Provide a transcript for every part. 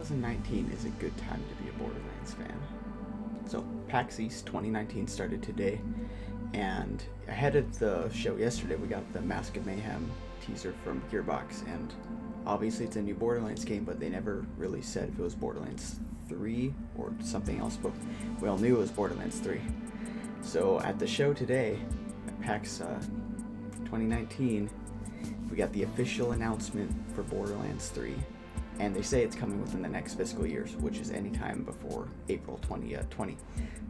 2019 is a good time to be a Borderlands fan. So, PAX East 2019 started today, and ahead of the show yesterday, we got the Mask of Mayhem teaser from Gearbox, and obviously it's a new Borderlands game, but they never really said if it was Borderlands 3 or something else, but we all knew it was Borderlands 3. So at the show today, at PAX 2019, we got the official announcement for Borderlands 3, and they say it's coming within the next fiscal years, which is anytime before April 2020.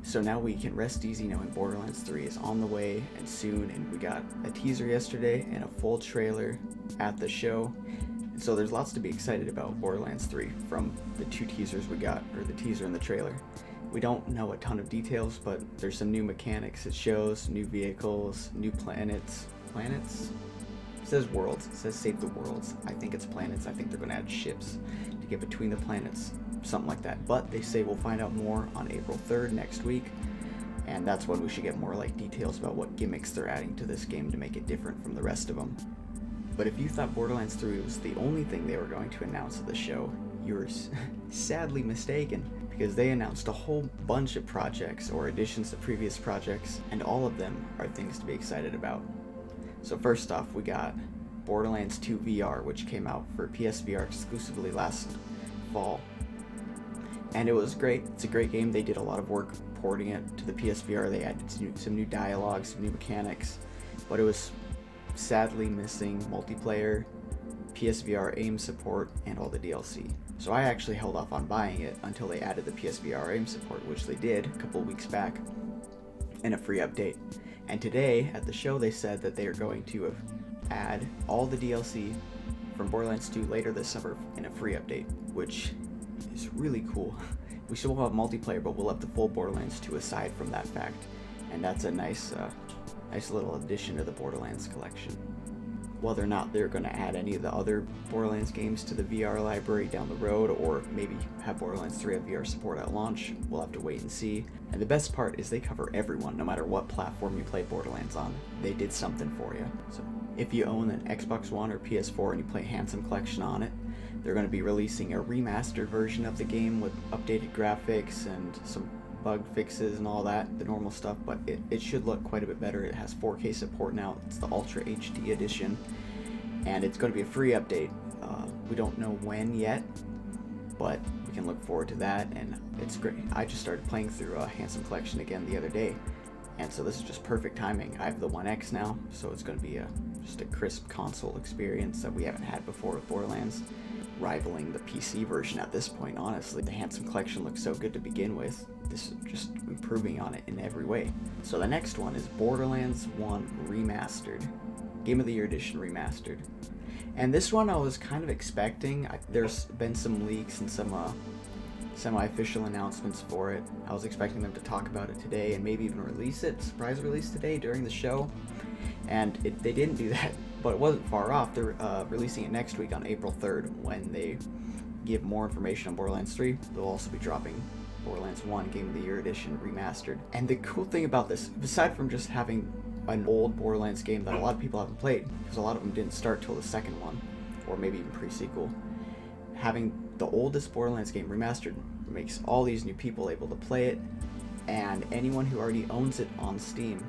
So now we can rest easy knowing Borderlands 3 is on the way and soon, and we got a teaser yesterday and a full trailer at the show. And so there's lots to be excited about Borderlands 3 from the two teasers we got, or the teaser and the trailer. We don't know a ton of details, but there's some new mechanics it shows, new vehicles, new planets. Planets? It says worlds. It says save the worlds. I think it's planets. I think they're going to add ships to get between the planets. Something like that. But they say we'll find out more on April 3rd next week. And that's when we should get more details about what gimmicks they're adding to this game to make it different from the rest of them. But if you thought Borderlands 3 was the only thing they were going to announce at the show, you were sadly mistaken. Because they announced a whole bunch of projects or additions to previous projects, and all of them are things to be excited about. So first off, we got Borderlands 2 VR, which came out for PSVR exclusively last fall. And it was great. It's a great game. They did a lot of work porting it to the PSVR. They added some new dialogue, some new mechanics, but it was sadly missing multiplayer, PSVR aim support, and all the DLC. So I actually held off on buying it until they added the PSVR aim support, which they did a couple weeks back, in a free update. And today, at the show, they said that they are going to add all the DLC from Borderlands 2 later this summer in a free update, which is really cool. We still won't have multiplayer, but we'll have the full Borderlands 2 aside from that fact. And that's a nice little addition to the Borderlands collection. Whether or not they're going to add any of the other Borderlands games to the VR library down the road, or maybe have Borderlands 3 have VR support at launch, we'll have to wait and see. And the best part is they cover everyone, no matter what platform you play Borderlands on. They did something for you. So if you own an Xbox One or PS4 and you play Handsome Collection on it, they're going to be releasing a remastered version of the game with updated graphics and some bug fixes and all that, the normal stuff, but it should look quite a bit better. It has 4K support now. It's the Ultra HD edition, and it's going to be a free update. We don't know when yet, but we can look forward to that, and it's great. I just started playing through Handsome Collection again the other day, and so this is just perfect timing. I have the One X now, so it's going to be just a crisp console experience that we haven't had before with Borderlands, rivaling the PC version at this point. Honestly, the Handsome Collection looks so good to begin with. This is just improving on it in every way. So the next one is Borderlands 1 Remastered, Game of the Year Edition Remastered. And this one I was kind of expecting. There's been some leaks and some semi-official announcements for it. I was expecting them to talk about it today and maybe even release it, surprise release today during the show. And they didn't do that, but it wasn't far off. They're releasing it next week on April 3rd when they give more information on Borderlands 3. They'll also be dropping Borderlands 1 Game of the Year Edition Remastered. And the cool thing about this, aside from just having an old Borderlands game that a lot of people haven't played, because a lot of them didn't start till the second one, or maybe even pre-sequel, having the oldest Borderlands game remastered makes all these new people able to play it, and anyone who already owns it on Steam,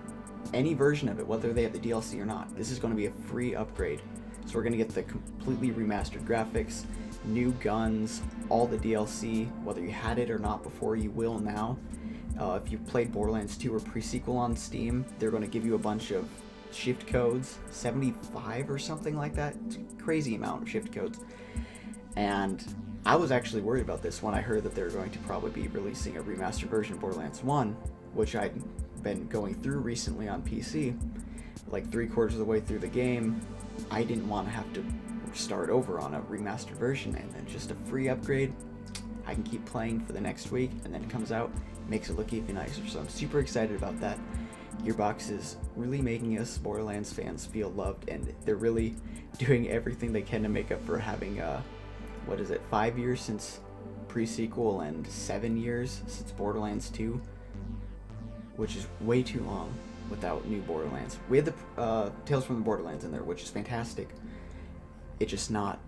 any version of it, whether they have the DLC or not, this is going to be a free upgrade. So we're going to get the completely remastered graphics, new guns, all the DLC, whether you had it or not before, you will now. If you played Borderlands 2 or pre-sequel on Steam, they're going to give you a bunch of shift codes, 75 or something like that. It's a crazy amount of shift codes. And I was actually worried about this when I heard that they were going to probably be releasing a remastered version of Borderlands 1, which I'd been going through recently on PC, like 3/4 of the way through the game. I didn't want to have to start over on a remastered version, and then just a free upgrade. I can keep playing for the next week, and then it comes out, makes it look even nicer. So I'm super excited about that. Gearbox is really making us Borderlands fans feel loved, and they're really doing everything they can to make up for having 5 years since pre-sequel and 7 years since Borderlands 2, which is way too long without new Borderlands. We had the Tales from the Borderlands in there, which is fantastic. It's just not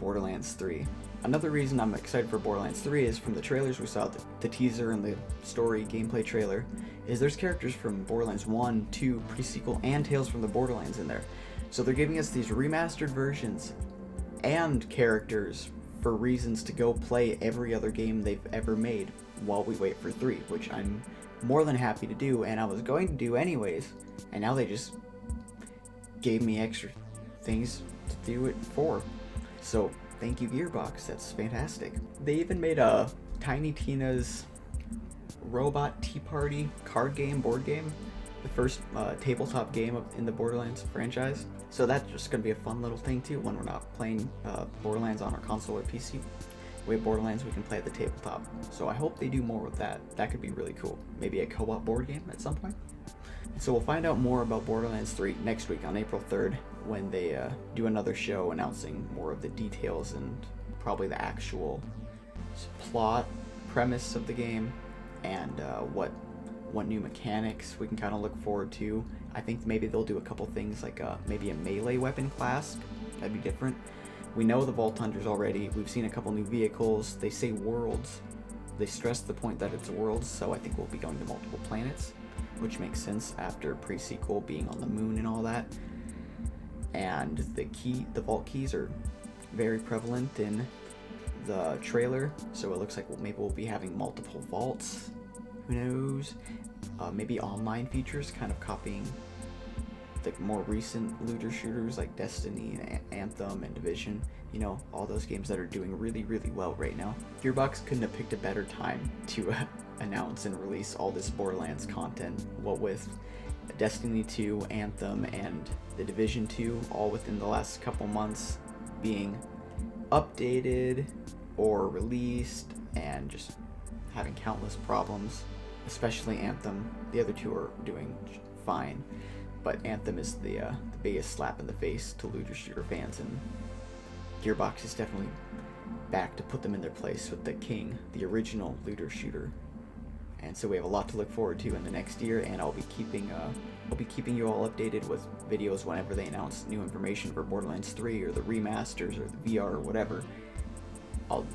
Borderlands 3. Another reason I'm excited for Borderlands 3 is from the trailers we saw, the teaser and the story gameplay trailer, is there's characters from Borderlands 1, 2, pre-sequel, and Tales from the Borderlands in there. So they're giving us these remastered versions and characters for reasons to go play every other game they've ever made while we wait for 3, which I'm more than happy to do, and I was going to do anyways, and now they just gave me extra things to do it for. So thank you, Gearbox, that's fantastic. They even made a Tiny Tina's Robot Tea Party card game, board game, the first tabletop game in the Borderlands franchise. So that's just going to be a fun little thing too when we're not playing Borderlands on our console or PC. We have Borderlands we can play at the tabletop. So I hope they do more with that. That could be really cool. Maybe a co-op board game at some point. So we'll find out more about Borderlands 3 next week on April 3rd when they do another show announcing more of the details and probably the actual plot, premise of the game, and what new mechanics we can kind of look forward to. I think maybe they'll do a couple things like maybe a melee weapon class. That'd be different. We know the Vault Hunters already. We've seen a couple new vehicles. They say worlds. They stress the point that it's worlds, so I think we'll be going to multiple planets, which makes sense after pre-sequel being on the moon and all that. And the vault keys are very prevalent in the trailer, so it looks like maybe we'll be having multiple vaults. Who knows? Maybe online features, kind of copying the more recent looter shooters like Destiny and Anthem and Division. You know, all those games that are doing really, really well right now. Gearbox couldn't have picked a better time to announce and release all this Borderlands content. What with Destiny 2, Anthem, and the Division 2 all within the last couple months being updated or released and just having countless problems, especially Anthem. The other two are doing fine, but Anthem is the biggest slap in the face to looter shooter fans, and Gearbox is definitely back to put them in their place with the king, the original looter shooter. And so we have a lot to look forward to in the next year, and I'll be keeping you all updated with videos whenever they announce new information for Borderlands 3 or the remasters or the VR or whatever. I'll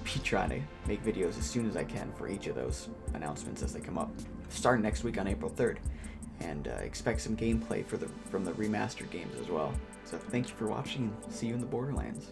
be trying to make videos as soon as I can for each of those announcements as they come up. Starting next week on April 3rd, and expect some gameplay from the remastered games as well. So thank you for watching, and see you in the Borderlands.